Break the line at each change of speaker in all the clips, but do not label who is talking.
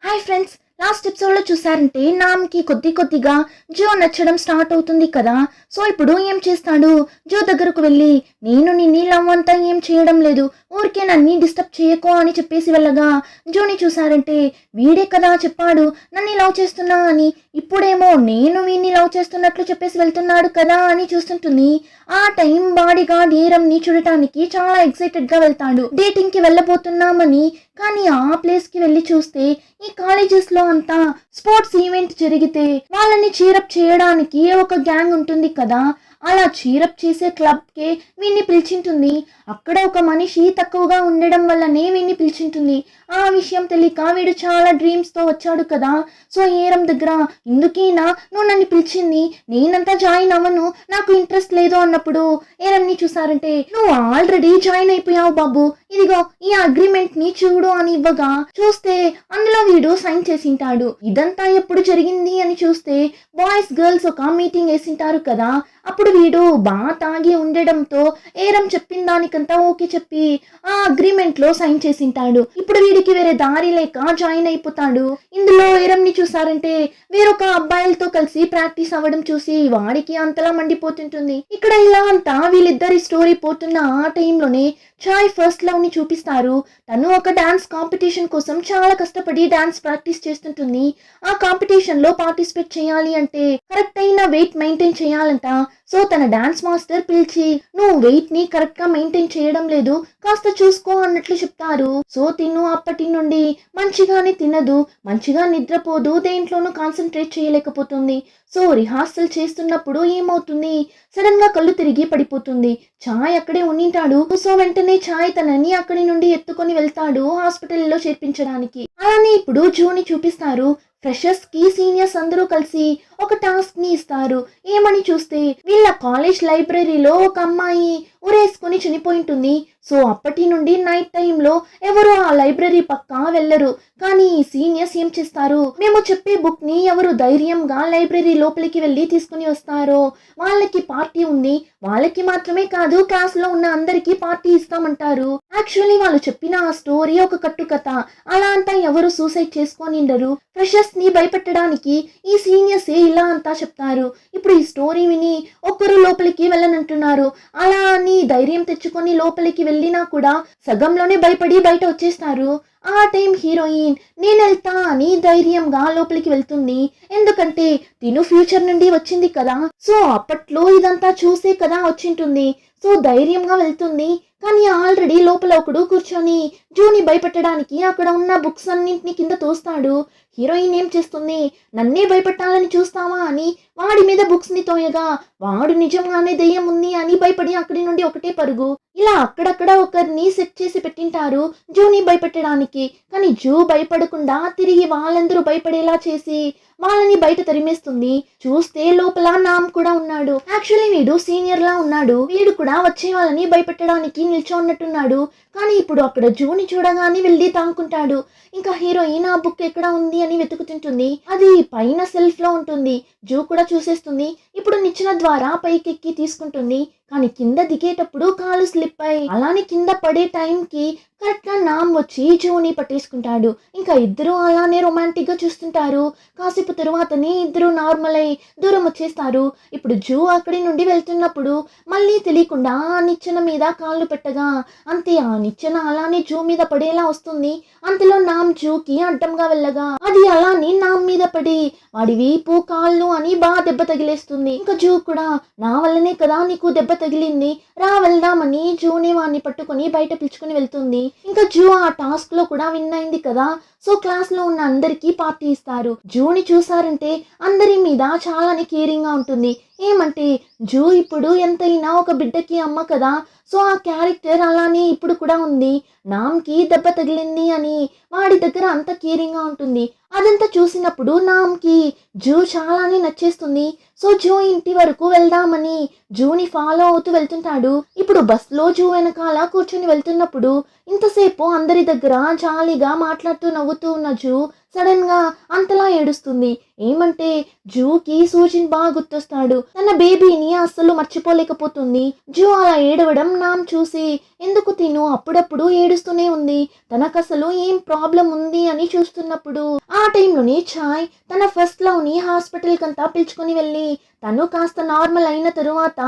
Hi friends, last ఎపిసోడ్లో చూసారంటే నామ్కి కొద్దిగా జో నచ్చడం స్టార్ట్ అవుతుంది కదా. సో ఇప్పుడు ఏం చేస్తాడు, జో దగ్గరకు వెళ్ళి నేను నీ లవ్ అంతా ఏం చేయడం లేదు, ఊరికే నన్ను డిస్టర్బ్ చేయకో అని చెప్పేసి వెళ్ళగా జోని చూసారంటే వీడే కదా చెప్పాడు నన్ను లవ్ చేస్తున్నా అని, ఇప్పుడేమో నేను వీడిని లవ్ చేస్తున్నట్లు చెప్పేసి వెళ్తున్నాడు కదా అని చూస్తుంటుంది. ఆ టైం బాడీగార్డ్ ఏరంని చూడటానికి చాలా ఎక్సైటెడ్గా వెళ్తాడు. డేటింగ్కి వెళ్ళబోతున్నామని, కానీ ఆ ప్లేస్కి వెళ్ళి చూస్తే ఈ కాలేజెస్లో అంతా స్పోర్ట్స్ ఈవెంట్ జరిగితే వాళ్ళని చీరప్ చేయడానికి ఒక గ్యాంగ్ ఉంటుంది కదా, అలా చీరప్ చేసే క్లబ్కే వీడిని పిలిచింటుంది. అక్కడ ఒక మనిషి తక్కువగా ఉండడం వల్లనే వీడిని పిలిచింటుంది. ఆ విషయం తెలియక వీడు చాలా డ్రీమ్స్తో వచ్చాడు కదా. సో ఏరం దగ్గర ఇందుకేనా నువ్వు నన్ను పిలిచింది, నేనంతా జాయిన్ అవ్వను, నాకు ఇంట్రెస్ట్ లేదు అన్నప్పుడు ఏరంని చూసారంటే నువ్వు ఆల్రెడీ జాయిన్ అయిపోయావు బాబు, ఇదిగో ఈ అగ్రిమెంట్ ని చూడు అని ఇవ్వగా చూస్తే అందులో వీడు సైన్ చేసింటాడు. ఇదంతా ఎప్పుడు జరిగింది అని చూస్తే బాయ్స్ గర్ల్స్ ఒక మీటింగ్ వేసింటారు కదా, అప్పుడు వీడు బాగా తాగి ఉండడంతో ఏరం చెప్పిన దానికంతా ఓకే చెప్పి ఆ అగ్రిమెంట్ లో సైన్ చేసింటాడు. ఇప్పుడు వీడికి వేరే దారి లేక జాయిన్ అయిపోతాడు. ఇందులో ఏరంని చూసారంటే వేరొక అబ్బాయిలతో కలిసి ప్రాక్టీస్ అవ్వడం చూసి వాడికి అంతలా మండిపోతుంటుంది. ఇక్కడ ఇలా అంతా వీళ్ళిద్దరి స్టోరీ పోతున్న ఆ టైంలోనే చాయ్ ఫస్ట్ లవ్ ని చూపిస్తారు. తను ఒక డాన్స్ కాంపిటీషన్ కోసం చాలా కష్టపడి డాన్స్ ప్రాక్టీస్ చేస్తుంటుంది. ఆ కాంపిటీషన్ లో పార్టిసిపేట్ చేయాలి అంటే కరెక్ట్ అయిన వెయిట్ మెయింటైన్ చేయాలంట. సో తన డాన్స్ మాస్టర్ పిలిచి నువ్వు వెయిట్ ని కరెక్ట్ గా మెయింటైన్ చేయడం లేదు, కాస్త చూసుకో అన్నట్లు చెప్తారు. సో తిను అప్పటి నుండి మంచిగానే తినదు, మంచిగా నిద్రపోదు, దేంట్లోనూ కాన్సన్ట్రేట్ చేయలేకపోతుంది. సో రిహార్సల్ చేస్తున్నప్పుడు ఏమవుతుంది, సడన్ గా కళ్ళు తిరిగి పడిపోతుంది. చాయ్ అక్కడే ఉండింటాడు. సో వెంటనే చాయ్ తనని అక్కడి నుండి ఎత్తుకొని వెళ్తాడు హాస్పిటల్లో చేర్పించడానికి. అలానే ఇప్పుడు జూని చూపిస్తారు. ఫ్రెషర్స్ కి సీనియర్స్ అందరూ కలిసి ఒక టాస్క్ ని ఇస్తారు. ఏమని చూస్తే వీళ్ళ కాలేజ్ లైబ్రరీలో ఒక అమ్మాయి ఉరేసుకొని చనిపోయింటుంది. సో అప్పటి నుండి నైట్ టైంలో ఎవరు ఆ లైబ్రరీ పక్క వెళ్ళరు. కానీ సీనియర్స్ ఏం చేస్తారు, మేము చెప్పే బుక్ ని ఎవరు ధైర్యంగా లైబ్రరీ లోపలికి వెళ్ళి తీసుకుని వస్తారో వాళ్ళకి పార్టీ ఉంది, వాళ్ళకి మాత్రమే కాదు క్లాస్ లో ఉన్న అందరికీ పార్టీ ఇస్తామంటారు. యాక్చువల్లీ వాళ్ళు చెప్పిన ఆ స్టోరీ ఒక కట్టుకథ, అలా అంతా ఎవరు సూసైడ్ చేసుకోనిండరు. ఫ్రెషర్స్ ని భయపెట్టడానికి ఈ సీనియర్స్ ఇలా అంతా చెప్తారు. ఇప్పుడు ఈ స్టోరీ విని ఒక్కరు లోపలికి వెళ్ళనంటున్నారు. అలా అని ధైర్యం తెచ్చుకొని లోపలికి వెళ్ళినా కూడా సగంలోనే భయపడి బయట వచ్చేస్తారు. ఆ టైం హీరోయిన్ నేను వెళ్తా అని ధైర్యంగా లోపలికి వెళ్తుంది. ఎందుకంటే తిను ఫ్యూచర్ నుండి వచ్చింది కదా, సో అప్పట్లో ఇదంతా చూసే కదా వచ్చింటుంది. సో ధైర్యంగా వెళ్తుంది. కానీ ఆల్రెడీ లోపల ఒకడు కూర్చొని జూని భయపెట్టడానికి అక్కడ ఉన్న బుక్స్ అన్నింటినీ కింద తోస్తాడు. హీరోయిన్ ఏం చేస్తుంది, నన్నే భయపెట్టాలని చూస్తావా అని వాడి మీద బుక్స్ ని తోయగా వాడు నిజంగానే దెయ్యం ఉంది అని భయపడి అక్కడి నుండి ఒకటే పరుగు. ఇలా అక్కడక్కడ ఒకరిని సెట్ చేసి పెట్టింటారు జూని భయపెట్టడానికి. కానీ జూ భయపడకుండా తిరిగి వాళ్ళందరూ భయపడేలా చేసి వాళ్ళని బయట తరిమేస్తుంది. చూస్తే లోపల నామ్ కూడా ఉన్నాడు. యాక్చువల్లీ వీడు సీనియర్ లా ఉన్నాడు. వీడు కూడా వచ్చే వాళ్ళని భయపెట్టడానికి నిల్చోన్నట్టున్నాడు. కానీ ఇప్పుడు అక్కడ జూని చూడగానే వెళ్ళి తాముకుంటాడు. ఇంకా హీరోయిన్ ఆ బుక్ ఎక్కడ ఉంది అని వెతుకుతుంటుంది. అది పైన సెల్ఫ్ లో ఉంటుంది. జూ కూడా చూసేస్తుంది. ఇప్పుడు నిచ్చెన ద్వారా పైకెక్కి తీసుకుంటుంది. కానీ కింద దిగేటప్పుడు కాలు స్లిప్ అయి అలానే కింద పడే టైంకి కరెక్ట్ గా నామ్ వచ్చి జూని పట్టేసుకుంటాడు. ఇంకా ఇద్దరు అలానే రొమాంటిక్ గా చూస్తుంటారు. కాసేపు తరువాతనే ఇద్దరు నార్మల్ అయి దూరం వచ్చేస్తారు. ఇప్పుడు జూ అక్కడి నుండి వెళ్తున్నప్పుడు మళ్ళీ తెలియకుండా ఆ నిచ్చెన మీద కాళ్ళు పెట్టగా అంతే ఆ నిచ్చెన అలానే జూ మీద పడేలా వస్తుంది. అంతలో నామ్ జూకి అడ్డంగా వెళ్ళగా అది అలానే నామ్ మీద పడి వాడి వీపు కాళ్ళు అని బాగా దెబ్బ తగిలేస్తుంది. ఇంకా జూ కూడా నా వల్లనే కదా నీకు దెబ్బ తగిలింది, రా వెళ్దామని జూని వాడిని పట్టుకుని బయట పిలుచుకుని వెళ్తుంది. ఇంకా జూ ఆ టాస్క్ లో కూడా విన్ అయింది కదా. సో క్లాస్ లో ఉన్న అందరికీ పార్టీ ఇస్తారు. జూని చూసారంటే అందరి మీద చాలానే కేరింగ్ గా ఉంటుంది. ఏమంటే జూ ఇప్పుడు ఎంతైనా ఒక బిడ్డకి అమ్మ కదా. సో ఆ క్యారెక్టర్ అలానే ఇప్పుడు కూడా ఉంది. నామ్కి దెబ్బ తగిలింది అని వాడి దగ్గర అంత కేరింగ్ గా ఉంటుంది. అదంతా చూసినప్పుడు నామ్కి జూ చాలానే నచ్చేస్తుంది. సో జూ ఇంటి వరకు వెళ్దామని జూని ఫాలో అవుతూ వెళ్తుంటాడు. ఇప్పుడు బస్ లో జూ వెనకాల కూర్చొని వెళ్తున్నప్పుడు ఇంతసేపు అందరి దగ్గర జాలీగా మాట్లాడుతూ నవ్వుతూ ఉన్న జూ సడన్ గా అంతలా ఏడుస్తుంది. ఏమంటే జూకి సూజిన్ బాగా గుర్తొస్తాడు. తన బేబీని అస్సలు మర్చిపోలేకపోతుంది. జూ అలా ఏడవడం నామ్ చూసి ఎందుకు తిను అప్పుడప్పుడు ఏడుస్తూనే ఉంది, తనకసలు ఏం ప్రాబ్లం ఉంది అని చూస్తున్నప్పుడు ఆ టైంలోనే ఛాయ్ తన ఫస్ట్ లవ్ ని హాస్పిటల్ కంతా పిలుచుకుని వెళ్ళి తను కాస్త నార్మల్ అయిన తరువాత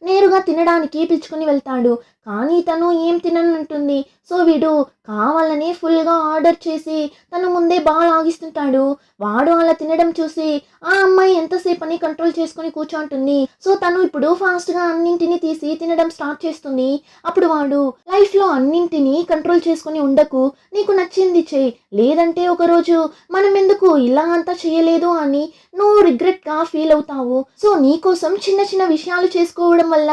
నేరుగా తినడానికి పిలుచుకుని వెళ్తాడు. కానీ తను ఏం తిననంటుంది. సో వీడు కావాలని ఫుల్గా ఆర్డర్ చేసి తను ముందే బాగా లాగిస్తుంటాడు. వాడు అలా తినడం చూసి ఆ అమ్మాయి ఎంతసేపు అని కంట్రోల్ చేసుకుని కూర్చోంటుంది. సో తను ఇప్పుడు ఫాస్ట్గా అన్నింటినీ తీసి తినడం స్టార్ట్ చేస్తుంది. అప్పుడు వాడు లైఫ్లో అన్నింటినీ కంట్రోల్ చేసుకుని ఉండకు, నీకు నచ్చింది చెయ్యి, లేదంటే ఒకరోజు మనం ఎందుకు ఇలా అంతా చేయలేదు అని నువ్వు రిగ్రెట్గా ఫీల్ అవుతావు. సో నీకోసం చిన్న చిన్న విషయాలు చేసుకోవడం వల్ల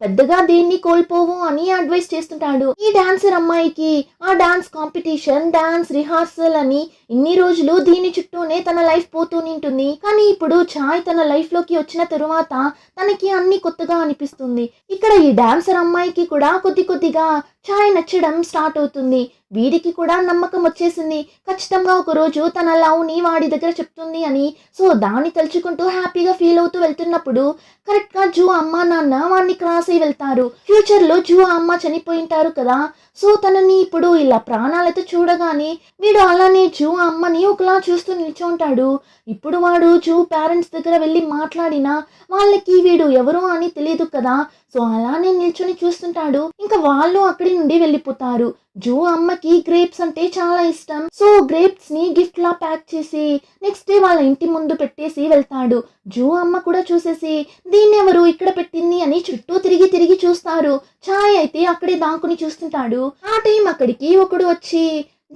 పెద్దగా దేన్ని కోల్పోవు అని అడ్వైస్ చేస్తుంటాడు. ఈ డాన్సర్ అమ్మాయికి ఆ డాన్స్ కాంపిటీషన్, డాన్స్ రిహార్సల్ అని ఇన్ని రోజులు దీని చుట్టూనే తన లైఫ్ పోతూనింటుంది. కానీ ఇప్పుడు ఛాయ్ తన లైఫ్ లోకి వచ్చిన తరువాత తనకి అన్ని కొత్తగా అనిపిస్తుంది. ఇక్కడ ఈ డాన్సర్ అమ్మాయికి కూడా కొద్ది కొద్దిగా ఛాయ్ నచ్చడం స్టార్ట్ అవుతుంది. వీడికి కూడా నమ్మకం వచ్చేసింది, ఖచ్చితంగా ఒక రోజు తన లవ్ ని వాడి దగ్గర చెప్తుంది అని. సో దాన్ని తలుచుకుంటూ హ్యాపీగా ఫీల్ అవుతూ వెళ్తున్నప్పుడు కరెక్ట్ గా జూ అమ్మ నాన్న వాడిని క్రాస్ అయి వెళ్తారు. ఫ్యూచర్ లో జూ అమ్మ చనిపోయింటారు కదా. సో తనని ఇప్పుడు ఇలా ప్రాణాలతో చూడగానే వీడు అలానే జూ అమ్మని ఒకలా చూస్తూ నిల్చుంటాడు. ఇప్పుడు వాడు జూ పేరెంట్స్ దగ్గర వెళ్ళి మాట్లాడినా వాళ్ళకి వీడు ఎవరు అని తెలియదు కదా. సో అలానే నిల్చొని చూస్తుంటాడు. ఇంకా వాళ్ళు అక్కడి నుండి వెళ్ళిపోతారు. జూ అమ్మకి గ్రేప్స్ అంటే చాలా ఇష్టం. సో గ్రేప్స్ ని గిఫ్ట్ లా ప్యాక్ చేసి నెక్స్ట్ డే వాళ్ళ ఇంటి ముందు పెట్టేసి వెళ్తాడు. జూ అమ్మ కూడా చూసేసి దీన్ని ఎవరు ఇక్కడ పెట్టింది అని చుట్టూ తిరిగి తిరిగి చూస్తారు. ఛాయ్ అయితే అక్కడే దాక్కుని చూస్తుంటాడు. ఆ టైం అక్కడికి ఒకడు వచ్చి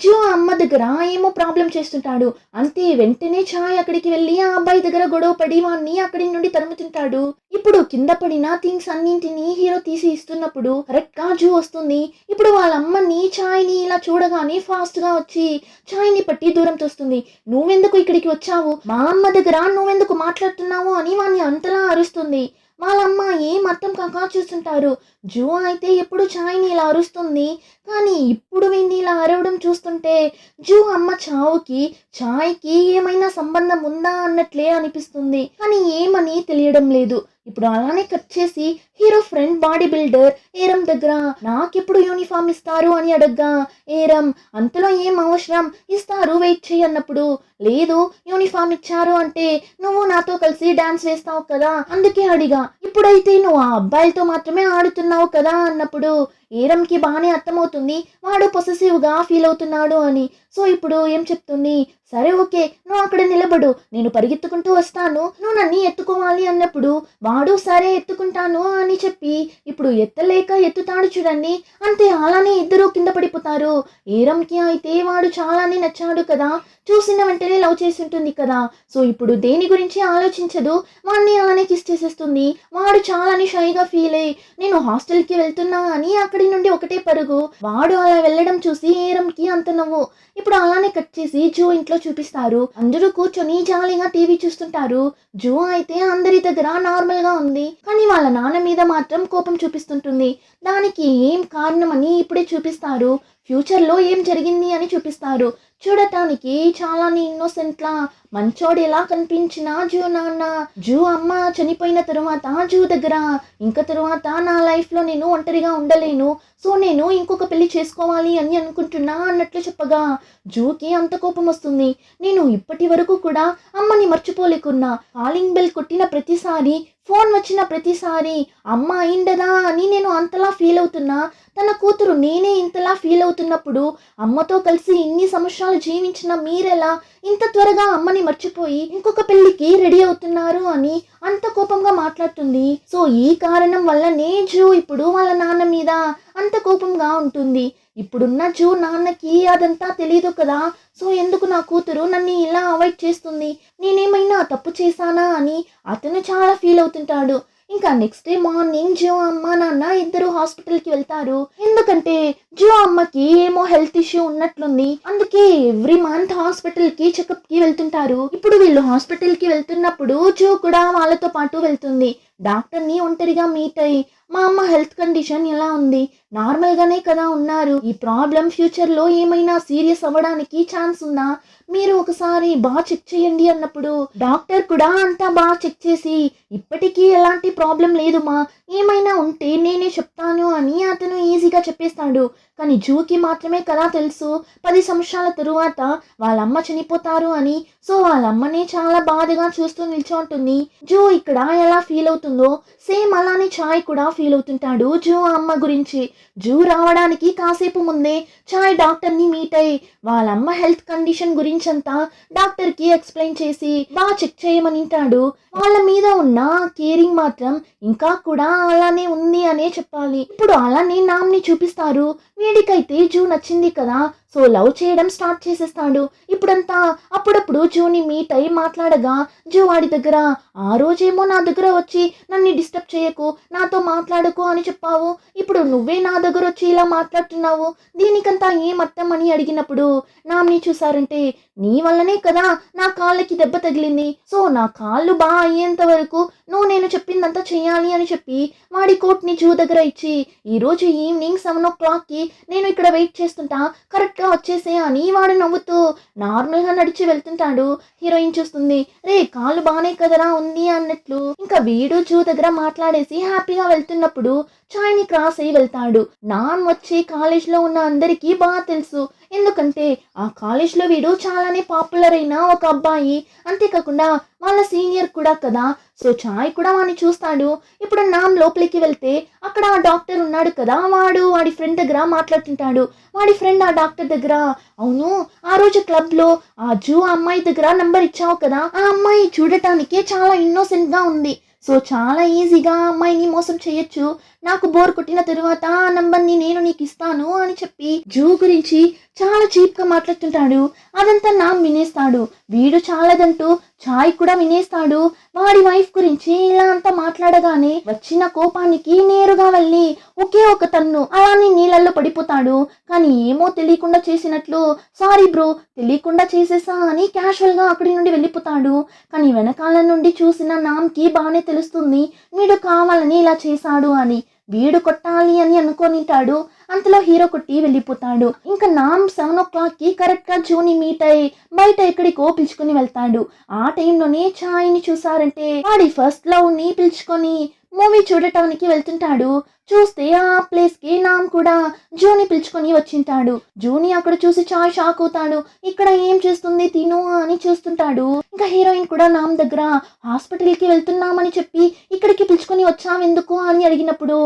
జూ అమ్మ దగ్గర ఏమో ప్రాబ్లం చేస్తుంటాడు. అంతే వెంటనే ఛాయ్ అక్కడికి వెళ్ళి ఆ అబ్బాయి దగ్గర గొడవ పడి వాడిని అక్కడి నుండి తరుముతుంటాడు. ఇప్పుడు కింద పడిన థింగ్స్ అన్నింటినీ హీరో తీసి ఇస్తున్నప్పుడు కరెక్ట్ గా జూ వస్తుంది. ఇప్పుడు వాళ్ళ అమ్మని ఛాయ్ ని ఇలా చూడగానే ఫాస్ట్ గా వచ్చి ఛాయ్ ని పట్టి దూరం తోస్తుంది. నువ్వెందుకు ఇక్కడికి వచ్చావు, మా అమ్మ దగ్గర నువ్వెందుకు మాట్లాడుతున్నావు అని వాడిని అంతలా అరుస్తుంది. వాళ్ళమ్మ ఏం అర్థం కాక చూస్తుంటారు. జూ అయితే ఎప్పుడు ఛాయ్ని ఇలా అరుస్తుంది, కానీ ఇప్పుడు వీడిని ఇలా అరవడం చూస్తుంటే జూ అమ్మ చావుకి ఛాయ్కి ఏమైనా సంబంధం ఉందా అన్నట్లే అనిపిస్తుంది. కానీ ఏమని తెలియడం లేదు. ఇప్పుడు అలానే కట్ చేసి హీరో ఫ్రెండ్ బాడీ బిల్డర్ ఏరం దగ్గర నాకెప్పుడు యూనిఫామ్ ఇస్తారు అని అడగ్గా ఏరం అంతలో ఏం అవసరం, ఇస్తారు వెయిట్ చేయి అన్నప్పుడు లేదు యూనిఫామ్ ఇచ్చారు అంటే నువ్వు నాతో కలిసి డాన్స్ వేస్తావు కదా అందుకే అడిగా, ఇప్పుడైతే నువ్వు ఆ అబ్బాయిలతో మాత్రమే ఆడుతున్నావు కదా అన్నప్పుడు ఏరంకి బాగానే అర్థమవుతుంది వాడు పొసెసివ్ గా ఫీల్ అవుతున్నాడు అని. సో ఇప్పుడు ఏం చెప్తుంది, సరే ఓకే నువ్వు అక్కడ నిలబడు, నేను పరిగెత్తుకుంటూ వస్తాను, నువ్వు నన్ను ఎత్తుకోవాలి అన్నప్పుడు వాడు సరే ఎత్తుకుంటాను అని చెప్పి ఇప్పుడు ఎత్తలేక ఎత్తుతాడు చూడండి. అంతే అలానే ఇద్దరు కింద పడిపోతారు. ఏరంకి అయితే వాడు చాలానే నచ్చాడు కదా, చూసిన వెంటనే లవ్ చేసి ఉంటుంది కదా. సో ఇప్పుడు దేని గురించి ఆలోచించదు, వాడిని అలానే కిస్ చేసేస్తుంది. వాడు చాలానే షైగా ఫీల్ అయ్యి నేను హాస్టల్కి వెళ్తున్నా అని అక్కడి నుండి ఒకటే పరుగు. వాడు అలా వెళ్ళడం చూసి ఏరంకి అంత నవ్వు. ఇప్పుడు అలానే కట్ చేసి జూ ఇంట్లో చూపిస్తారు. అందరూ కూర్చొని జాలీగా టీవీ చూస్తుంటారు. జూ అయితే అందరి దగ్గర నార్మల్ గా ఉంది, కానీ వాళ్ళ నాన్న మీద మాత్రం కోపం చూపిస్తుంటుంది. దానికి ఏం కారణమని ఇప్పుడే చూపిస్తారు. ఫ్యూచర్ లో ఏం జరిగింది అని చూపిస్తారు. చూడటానికి చాలా ఇన్నోసెంట్ లా మంచోడేలా కనిపించిన జూ నాన్న జూ అమ్మ చనిపోయిన తరువాత జూ దగ్గర ఇంకా తరువాత నా లైఫ్ లో నేను ఒంటరిగా ఉండలేను, సో నేను ఇంకొక పెళ్లి చేసుకోవాలి అని అనుకుంటున్నా అన్నట్లు చెప్పగా జూకి అంత కోపం వస్తుంది. నేను ఇప్పటి వరకు కూడా అమ్మని మర్చిపోలేకున్నా, కాలింగ్ బెల్ కొట్టిన ప్రతిసారి ఫోన్ వచ్చిన ప్రతిసారి అమ్మ అయిండదా అని నేను అంతలా ఫీల్ అవుతున్నా, తన కూతురు నేనే ఇంతలా ఫీల్ అవుతున్నప్పుడు అమ్మతో కలిసి ఇన్ని సంవత్సరాలు జీవించిన మీరెలా ఇంత త్వరగా అమ్మని మర్చిపోయి ఇంకొక పెళ్లికి రెడీ అవుతున్నారు అని అంత కోపంగా మాట్లాడుతుంది. సో ఈ కారణం వల్లనే జూ ఇప్పుడు వాళ్ళ నాన్న మీద అంత కోపంగా ఉంటుంది. ఇప్పుడున్న జూ నాన్నకి అదంతా తెలియదు కదా. సో ఎందుకు నా కూతురు నన్ను ఇలా అవాయిడ్ చేస్తుంది, నేనేమైనా తప్పు చేశానా అని అతను చాలా ఫీల్ అవుతుంటాడు. ఇంకా నెక్స్ట్ డే మార్నింగ్ జో అమ్మ నాన్న ఇద్దరు హాస్పిటల్కి వెళ్తారు. ఎందుకంటే జో అమ్మకి ఏమో హెల్త్ ఇష్యూ ఉన్నట్లుంది, అందుకే ఎవ్రీ మంత్ హాస్పిటల్కి చెకప్కి వెళ్తుంటారు. ఇప్పుడు వీళ్ళు హాస్పిటల్కి వెళ్తున్నప్పుడు జో కూడా వాళ్ళతో పాటు వెళ్తుంది. డాక్టర్ని ఒంటరిగా మీట్ అయ్యి మా అమ్మ హెల్త్ కండిషన్ ఎలా ఉంది, నార్మల్ గానే కదా ఉన్నారు, ఈ ప్రాబ్లం ఫ్యూచర్ లో ఏమైనా సీరియస్ అవ్వడానికి ఛాన్స్ ఉందా, మీరు ఒకసారి బాగా చెక్ చేయండి అన్నప్పుడు డాక్టర్ కూడా అంతా బాగా చెక్ చేసి ఇప్పటికీ ఎలాంటి ప్రాబ్లం లేదు మా, ఏమైనా ఉంటే నేనే చెప్తాను అని అతను ఈజీగా చెప్పేస్తాడు. కానీ జూకి మాత్రమే కదా తెలుసు 10 సంవత్సరాల తరువాత వాళ్ళ అమ్మ చనిపోతారు అని. సో వాళ్ళ అమ్మని చాలా బాధగా చూస్తూ నిల్చోంటుంది. జూ ఇక్కడ ఎలా ఫీల్ అవుతుందో సేమ్ అలానే చాయ్ కూడా ఫీల్ అవుతుంటాడు జూ అమ్మ గురించి. జూ రావడానికి కాసేపు ముందే చాయ్ డాక్టర్ని మీట్ అయ్యి వాళ్ళ అమ్మ హెల్త్ కండిషన్ గురించి అంతా డాక్టర్కి ఎక్స్ప్లెయిన్ చేసి బాగా చెక్ చేయమనింటాడు. వాళ్ళ మీద ఉన్న కేరింగ్ మాత్రం ఇంకా కూడా అలానే ఉంది అనే చెప్పాలి. ఇప్పుడు అలానే నామ్ని చూపిస్తారు. వీడికైతే జూ నచ్చింది కదా, సో లవ్ చేయడం స్టార్ట్ చేసేస్తాడు. ఇప్పుడంతా అప్పుడప్పుడు జూని మీట్ అయి మాట్లాడగా జూ వాడి దగ్గర ఆ రోజేమో నా దగ్గర వచ్చి నన్ను డిస్టర్బ్ చేయకు, నాతో మాట్లాడకు అని చెప్పావు, ఇప్పుడు నువ్వే నా దగ్గర వచ్చి ఇలా మాట్లాడుతున్నావు, దీనికంతా ఏం అర్థం అని అడిగినప్పుడు నామ్ని చూసారంటే నీ వల్లనే కదా నా కాళ్ళకి దెబ్బ తగిలింది, సో నా కాళ్ళు బాగా అయ్యేంత వరకు నువ్వు నేను చెప్పిందంతా చెయ్యాలి అని చెప్పి వాడి కోట్ని జూ దగ్గర ఇచ్చి ఈరోజు ఈవినింగ్ 7 o'clockకి నేను ఇక్కడ వెయిట్ చేస్తుంటా, కరెక్ట్గా వచ్చేసే అని వాడు నవ్వుతూ నార్మల్గా నడిచి వెళ్తుంటాడు. హీరోయిన్ చూస్తుంది, రే కాళ్ళు బాగానే కదరా ఉంది అన్నట్లు. ఇంకా వీడు జూ దగ్గర మాట్లాడేసి హ్యాపీగా వెళ్తున్నప్పుడు చాయ్ని క్రాస్ అయ్యి వెళ్తాడు. నామ్ వచ్చి కాలేజ్లో ఉన్న అందరికీ బాగా తెలుసు, ఎందుకంటే ఆ కాలేజ్లో వీడు చాలానే పాపులర్ అయిన ఒక అబ్బాయి, అంతేకాకుండా వాళ్ళ సీనియర్ కూడా కదా. సో చాయ్ కూడా వాడిని చూస్తాడు. ఇప్పుడు నామ్ లోపలికి వెళ్తే అక్కడ ఆ డాక్టర్ ఉన్నాడు కదా, వాడి ఫ్రెండ్ దగ్గర మాట్లాడుతుంటాడు. వాడి ఫ్రెండ్ ఆ డాక్టర్ దగ్గర, అవును ఆ రోజు క్లబ్లో ఆ జూ అమ్మాయి దగ్గర నంబర్ ఇచ్చావు కదా, ఆ అమ్మాయి చూడటానికే చాలా ఇన్నోసెంట్గా ఉంది, సో చాలా ఈజీగా అమ్మాయిని మోసం చేయొచ్చు, నాకు బోర్ కొట్టిన తరువాత ఆ నంబర్ని నేను నీకు ఇస్తాను అని చెప్పి జూ గురించి చాలా చీప్గా మాట్లాడుతుంటాడు. అదంతా నామ్ వినేస్తాడు. వీడు చాలదంటూ చాయ్ కూడా వినేస్తాడు. వాడి వైఫ్ గురించి ఇలా అంతా మాట్లాడగానే వచ్చిన కోపానికి నేరుగా వెళ్ళి ఒకే ఒక తన్ను అలానే నీళ్ళల్లో పడిపోతాడు. కానీ ఏమో తెలియకుండా చేసినట్లు సారీ బ్రో తెలియకుండా చేసేసా అని క్యాషువల్ గా అక్కడి నుండి వెళ్ళిపోతాడు. కానీ వెనకాల నుండి చూసిన నామ్కి బాగానే తెలుస్తుంది వీడు కావాలని ఇలా చేశాడు అని. వీడు కొట్టాలి అని అనుకోనింటాడు. అంతలో హీరో కొట్టి వెళ్ళిపోతాడు. ఇంకా నామ్ 7 o'clockకి కరెక్ట్గా జూని మీట్ అయ్యి బయట ఎక్కడికో పిలుచుకుని వెళ్తాడు. ఆ టైంలోనే చాయ్ని చూసారంటే వాడి ఫస్ట్ లవ్ ని పిలుచుకొని మూవీ చూడటానికి వెళ్తుంటాడు. చూస్తే ఆ ప్లేస్ కి నామ్ కూడా జూని పిలుచుకొని వచ్చింటాడు. జూని అక్కడ చూసి చాలా షాక్ అవుతాడు. ఇక్కడ ఏం చేస్తుంది తిను అని చూస్తుంటాడు. ఇంకా హీరోయిన్ కూడా నామ్ దగ్గర హాస్పిటల్ కి వెళ్తున్నామని చెప్పి ఇక్కడికి పిలుచుకొని వచ్చావెందుకు అని అడిగినప్పుడు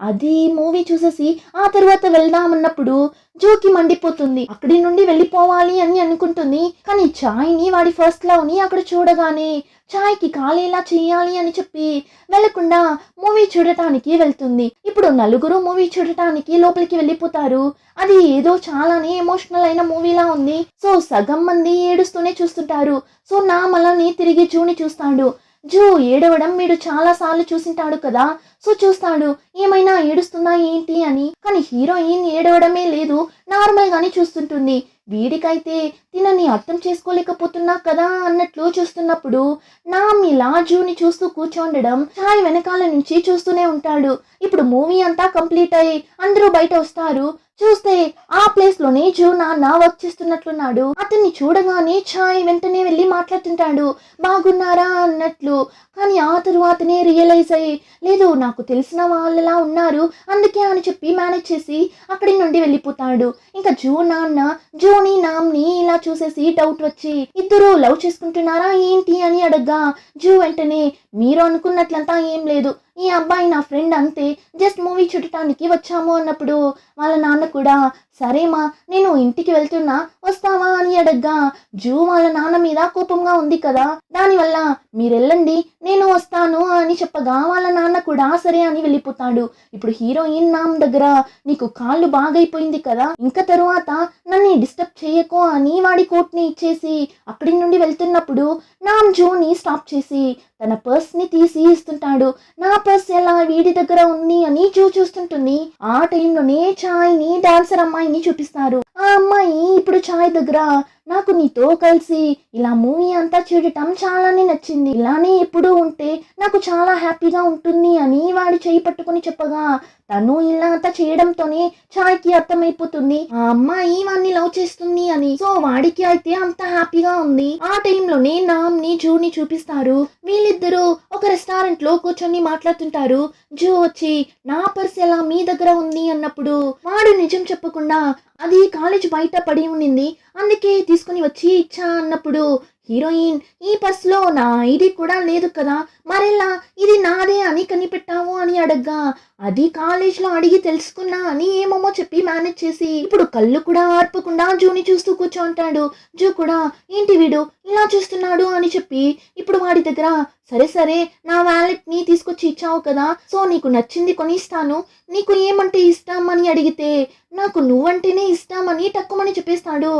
అది మూవీ చూసేసి ఆ తర్వాత వెళ్దామన్నప్పుడు జూకి మండిపోతుంది. అక్కడి నుండి వెళ్ళిపోవాలి అని అనుకుంటుంది. కానీ చాయ్ని వాడి ఫస్ట్ లవ్ ని అక్కడ చూడగానే చాయ్కి కాలేలా చేయాలి అని చెప్పి వెళ్లకుండా మూవీ చూడటానికి వెళ్తుంది. ఇప్పుడు నలుగురు మూవీ చూడటానికి లోపలికి వెళ్ళిపోతారు. అది ఏదో చాలానే ఎమోషనల్ అయిన మూవీలా ఉంది. సో సగం మంది ఏడుస్తూనే చూస్తుంటారు. సో నా మళ్ళీ తిరిగి జూని చూస్తాడు. జూ ఏడవడం వీడు చాలా సార్లు చూసింటాడు కదా, సో చూస్తాడు ఏమైనా ఏడుస్తుందా ఏంటి అని. కానీ హీరోయిన్ ఏడవడమే లేదు, నార్మల్ గానే చూస్తుంటుంది. వీడికైతే తినని అర్థం చేసుకోలేకపోతున్నా కదా అన్నట్లు చూస్తున్నప్పుడు నామ్ ఇలా జూని చూస్తూ కూర్చోండడం చాయ్ వెనకాల నుంచి చూస్తూనే ఉంటాడు. ఇప్పుడు మూవీ అంతా కంప్లీట్ అయ్యి అందరూ బయట వస్తారు. చూస్తే ఆ ప్లేస్ లోనే జూ నాన్న వర్క్ చేస్తున్నట్లున్నాడు. అతన్ని చూడగానే చాయ్ వెంటనే వెళ్ళి మాట్లాడుతుంటాడు బాగున్నారా అన్నట్లు. కానీ ఆ తరువాతనే రియలైజ్ అయ్యి లేదు నాకు తెలిసిన వాళ్ళలా ఉన్నారు అందుకే అని చెప్పి మేనేజ్ చేసి అక్కడి నుండి వెళ్ళిపోతాడు. ఇంకా జూ నాన్న జూని నామ్ని ఇలా చూసేసి డౌట్ వచ్చి ఇద్దరు లవ్ చేసుకుంటున్నారా ఏంటి అని అడగ్గా జూ వెంటనే మీరు అనుకున్నట్లంతా ఏం లేదు, ఈ అబ్బాయి నా ఫ్రెండ్ అంతే, జస్ట్ మూవీ చూడటానికి వచ్చాము అన్నప్పుడు వాళ్ళ నాన్న కూడా సరేమా నేను ఇంటికి వెళ్తున్నా వస్తావా అని అడగ్గా జూ వాళ్ళ నాన్న మీద కోపంగా ఉంది కదా, దానివల్ల మీరెళ్ళండి నేను వస్తాను అని చెప్పగా వాళ్ళ నాన్న కూడా సరే అని వెళ్ళిపోతాడు. ఇప్పుడు హీరోయిన్ నామ్ దగ్గర నీకు కాళ్ళు బాగైపోయింది కదా, ఇంకా తరువాత నన్ను డిస్టర్బ్ చేయకో అని వాడి కోట్ని ఇచ్చేసి అక్కడి నుండి వెళ్తున్నప్పుడు నామ్ జూని స్టాప్ చేసి తన పర్స్ ని తీసి ఇస్తుంటాడు. నా పర్స్ ఎలా వీడి దగ్గర ఉంది అని జూ చూస్తుంటుంది. ఆ టైంలోనే చాయ్ ని డాన్సర్ అమ్మాయిని చూపిస్తారు. ఆ అమ్మాయి ఇప్పుడు చాయ్ దగ్గర నాకు నీతో కలిసి ఇలా మూవీ అంతా చూడటం చాలానే నచ్చింది. ఇలానే ఎప్పుడూ ఉంటే నాకు చాలా హ్యాపీగా ఉంటుంది అని వాడి చేయి పట్టుకుని చెప్పగా తను ఇలా అంతా చేయడంతోనే చాయ్కి అర్థమైపోతుంది ఆ అమ్మాయి వాడిని లవ్ చేస్తుంది అని. సో వాడికి అయితే అంత హ్యాపీగా ఉంది. ఆ టైంలోనే నామ్ని జూని చూపిస్తారు. వీళ్ళిద్దరూ ఒక రెస్టారెంట్ లో కూర్చొని మాట్లాడుతుంటారు. జూ వచ్చి నా పర్స్ ఎలా మీ దగ్గర ఉంది అన్నప్పుడు వాడు నిజం చెప్పకుండా అది కాలేజ్ బయట పడి ఉండింది, అందుకే తీసుకుని వచ్చి ఇచ్చా అన్నప్పుడు హీరోయిన్ ఈ పర్స్లో నా ఐడి కూడా లేదు కదా, మరెలా ఇది నాదే అని కనిపెట్టావు అని అడగ్గా అది కాలేజ్లో అడిగి తెలుసుకున్నా అని ఏమేమో చెప్పి మేనేజ్ చేసి ఇప్పుడు కళ్ళు కూడా ఆర్పకుండా జూని చూస్తూ కూర్చోంటాడు. జూ కూడా ఏంటి వీడు ఇలా చూస్తున్నాడు అని చెప్పి ఇప్పుడు వాడి దగ్గర సరే సరే నా వ్యాలెట్ని తీసుకొచ్చి ఇచ్చావు కదా, సో నీకు నచ్చింది కొనిస్తాను, నీకు ఏమంటే ఇష్టం అని అడిగితే నాకు నువ్వంటేనే ఇష్టమని తక్కువని చెప్పేస్తాడు.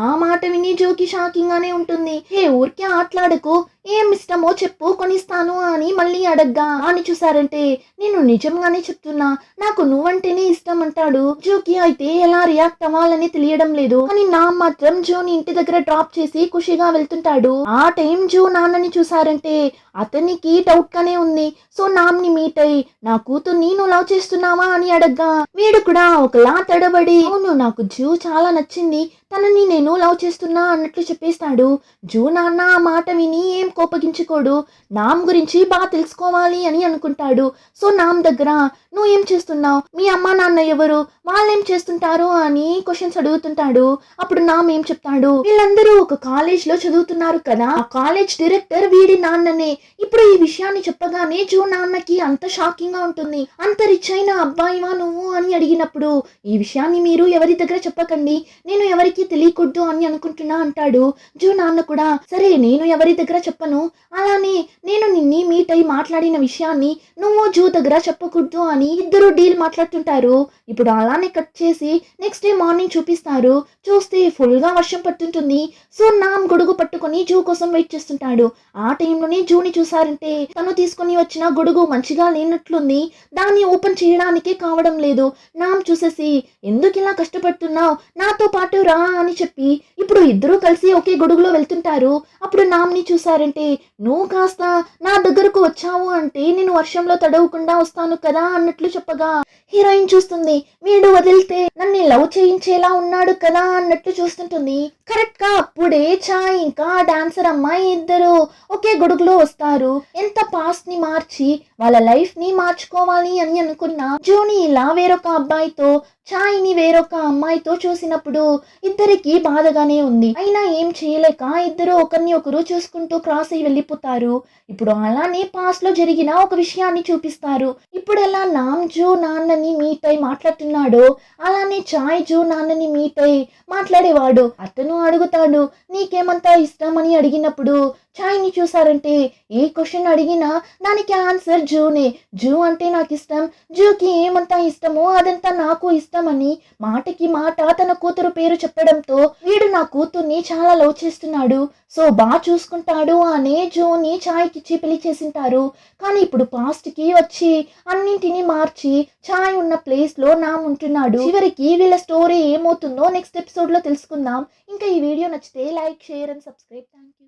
ఆ మాట విని జోకి షాకింగ్ గానే ఉంటుంది. హే ఊరికే ఆటలాడకు, ఏం ఇష్టమో చెప్పు కొనిస్తాను అని మళ్ళీ అడగ్గా అని చూసారంటే నేను నిజంగానే చెప్తున్నా నాకు నువ్వంటేనే ఇష్టం అంటాడు. జోకి అయితే ఎలా రియాక్ట్ అవ్వాలని తెలియడం లేదు. కానీ నా మాత్రం జోని ఇంటి దగ్గర డ్రాప్ చేసి ఖుషిగా వెళ్తుంటాడు. ఆ టైం జో నాన్నని చూసారంటే అతనికి డౌట్ గానే ఉంది. సో నామ్ని మీట్ అయి నా కూతుర్ని నువ్వు లవ్ చేస్తున్నావా అని అడగ్గా వీడు కూడా ఒకలా తడబడి అవును నాకు జూ చాలా నచ్చింది, తనని నేను లవ్ చేస్తున్నా అన్నట్లు చెప్పేస్తాడు. జూ నాన్న ఆ మాట విని ఏం కోపగించుకోడు. నామ్ గురించి బాగా తెలుసుకోవాలి అని అనుకుంటాడు. సో నామ్ దగ్గర నువ్వు ఏం చేస్తున్నావు, మీ అమ్మ నాన్న ఎవరు, వాళ్ళేం చేస్తుంటారు అని క్వశ్చన్స్ అడుగుతుంటాడు. అప్పుడు నామ్ ఏం చెప్తాడు, వీళ్ళందరూ ఒక కాలేజ్ లో చదువుతున్నారు కదా, ఆ కాలేజ్ డైరెక్టర్ వీడి నాన్ననే. ఇప్పుడు ఈ విషయాన్ని చెప్పగానే జూ నాన్నకి అంత షాకింగ్ గా ఉంటుంది. అంత రిచ్ అయిన అబ్బాయివా నువ్వు అని అడిగినప్పుడు ఈ విషయాన్ని మీరు ఎవరి దగ్గర చెప్పకండి, నేను ఎవరికి తెలియకూడదు అని అనుకుంటున్నా అంటాడు. జూ నాన్న కూడా సరే నేను ఎవరి దగ్గర చెప్పను, అలానే నేను నిన్ని మీట్ అయి మాట్లాడిన విషయాన్ని నువ్వు జూ దగ్గర చెప్పకూడదు అని ఇద్దరు డీల్ మాట్లాడుతుంటారు. ఇప్పుడు అలానే కట్ చేసి నెక్స్ట్ డే మార్నింగ్ చూపిస్తారు. చూస్తే ఫుల్ గా వర్షం పడుతుంటుంది. సో నామ్ గొడుగు పట్టుకొని జూ కోసం వెయిట్ చేస్తుంటాడు. ఆ టైంలోనే జూని చూసారంటే తను తీసుకుని వచ్చిన గొడుగు మంచిగా లేనట్లుంది, దాన్ని ఓపెన్ చేయడానికే కావడం లేదు. నామ్ చూసేసి ఎందుకు ఇలా కష్టపడుతున్నావు, నాతో పాటు రా అని చెప్పి ఇప్పుడు ఇద్దరూ కలిసి ఒకే గొడుగులో వెళ్తుంటారు. అప్పుడు నామ్ని చూసారంటే నువ్వు కాస్త నా దగ్గరకు వచ్చావు అంటే నేను వర్షంలో తడవకుండా వస్తాను కదా అన్నట్లు చెప్పగా హీరోయిన్ చూస్తుంది వీడు వదిలితే నన్ను లవ్ చేయించేలా ఉన్నాడు కదా అన్నట్లు చూస్తుంటుంది. కరెక్ట్ గా అప్పుడే చాయ్ ఇంకా డాన్సర్ అమ్మాయి ఇద్దరు ఒకే గొడుగులో వస్తారు. ఎంత పాస్ట్ ని మార్చి వాళ్ళ లైఫ్ ని మార్చుకోవాలి అని అనుకున్న జూని ఇలా వేరొక అబ్బాయితో చాయ్ని వేరొక అమ్మాయితో చూసినప్పుడు ఇద్దరికి బాధగానే ఉంది. అయినా ఏం చేయలేక ఇద్దరు ఒకరిని ఒకరు చూసుకుంటూ క్రాస్ అయి వెళ్ళిపోతారు. ఇప్పుడు అలానే పాస్ట్ లో జరిగిన ఒక విషయాన్ని చూపిస్తారు. ఇప్పుడు ఎలా నామ్ జూ నాన్నని మీట్ అయి మాట్లాడుతున్నాడో అలానే చాయ్ జూ నాన్నని మీట్ అయి మాట్లాడేవాడు. అతను అడుగుతాడు నీకేమంతా ఇష్టం అని అడిగినప్పుడు చాయ్ని చూసారంటే ఏ క్వశ్చన్ అడిగినా దానికి ఆన్సర్ జూనే. జూ అంటే నాకు ఇష్టం, జూకి ఏమంతా ఇష్టమో అదంతా నాకు ఇష్టం అని మాటకి మాట తన కూతురు పేరు చెప్పడంతో వీడు నా కూతుర్ని చాలా లవ్ చేస్తున్నాడు, సో బాగా చూసుకుంటాడు అనే జూని చాయ్కిచ్చి పెళ్లి చేసింటారు. కానీ ఇప్పుడు పాస్ట్ కి వచ్చి అన్నింటినీ మార్చి చాయ్ ఉన్న ప్లేస్ లో నామ్ ఉంటున్నాడు. చివరికి వీళ్ళ స్టోరీ ఏమవుతుందో నెక్స్ట్ ఎపిసోడ్ లో తెలుసుకుందాం. ఇంకా ఈ వీడియో నచ్చితే like, share and subscribe. Thank you.